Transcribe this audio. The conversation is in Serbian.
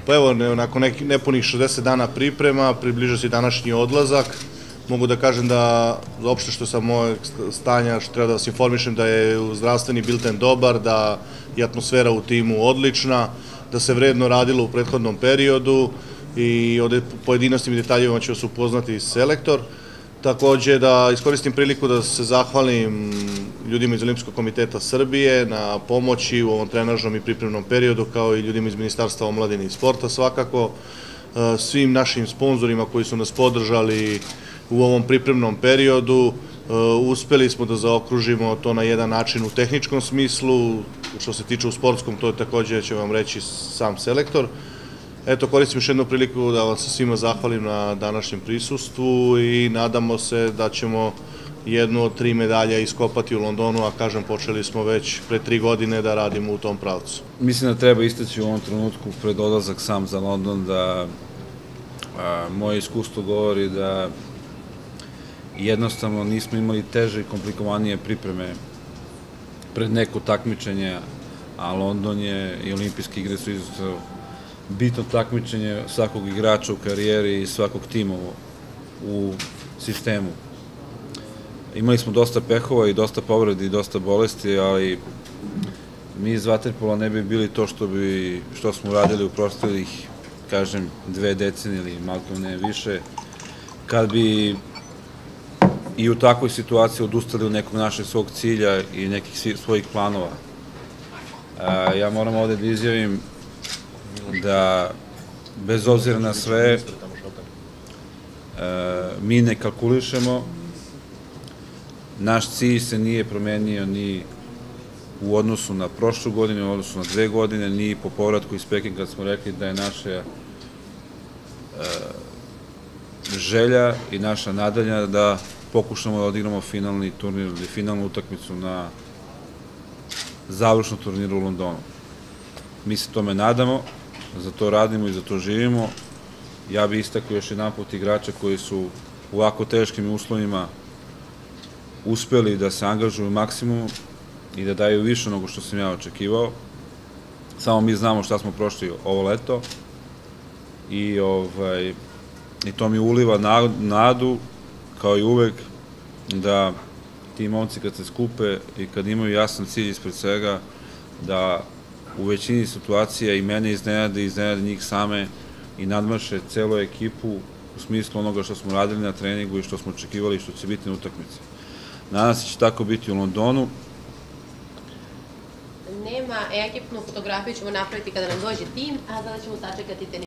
Pa evo, nakon nepunih 60 dana priprema, približa se današnji odlazak. Mogu da kažem da, uopšte što sam mojeg stanja, što treba da vas informišem, da je zdravstveni bilten dobar, da je atmosfera u timu odlična, da se vredno radilo u prethodnom periodu i o pojedinostima i detaljima će vas upoznati selektor. Takođe da iskoristim priliku da se zahvalim ljudima iz Olimpijskog komiteta Srbije na pomoći u ovom trenažnom i pripremnom periodu, kao i ljudima iz Ministarstva omladine i sporta svakako, svim našim sponzorima koji su nas podržali u ovom pripremnom periodu. Uspeli smo da zaokružimo to na jedan način u tehničkom smislu, što se tiče u sportskom, to je takođe će vam reći sam selektor. Eto, koristim još jednu priliku da vam se svima zahvalim na današnjem prisustvu i nadamo se da ćemo jednu od 3 medalja iskopati u Londonu, a kažem, počeli smo već pre 3 godine da radimo u tom pravcu. Mislim da treba istaći u ovom trenutku pred odlazak sam za London da moje iskustvo govori da jednostavno nismo imali teže i komplikovanije pripreme pred neko takmičenje, a London je i olimpijske igre su izuzetno bitno takmičenje svakog igrača u karijeri i svakog tima u sistemu. Imali smo dosta pehova i dosta povredi i dosta bolesti, ali mi iz vaterpola ne bi bili to što smo uradili u prošlih, kažem, 2 decenije ili malko ne više, kad bi i u takvoj situaciji odustali od nekog našeg svog cilja i nekih svojih planova. Ja moram ovde da izjavim da, bez obzira na sve, mi ne kalkulišemo, naš cilj se nije promenio ni u odnosu na prošlu godinu, u odnosu na 2 godine, ni po povratku iz Pekinga kad smo rekli da je naša želja i naša nadalja da pokušamo da odigramo finalni turnir ili finalnu utakmicu na završnom turniru u Londonu. Mi se tome nadamo, za to radimo i za to živimo. Ja bih istakao još jedan put igrača koji su u ovako teškim uslovima uspeli da se angažuju maksimum i da daju više nego što sam ja očekivao. Samo mi znamo šta smo prošli ovo leto i to mi uliva nadu, kao i uvek, da ti momci kad se skupe i kad imaju jasan cilj ispred svega, da u većini situacija i mene iznenade njih same i nadmaše celu ekipu u smislu onoga što smo radili na treningu i što smo očekivali i što će biti na utakmici. Nadam se će tako biti u Londonu. Nema ekipnu fotografiju ćemo napraviti kada nam dođe tim, a sada ćemo sačekati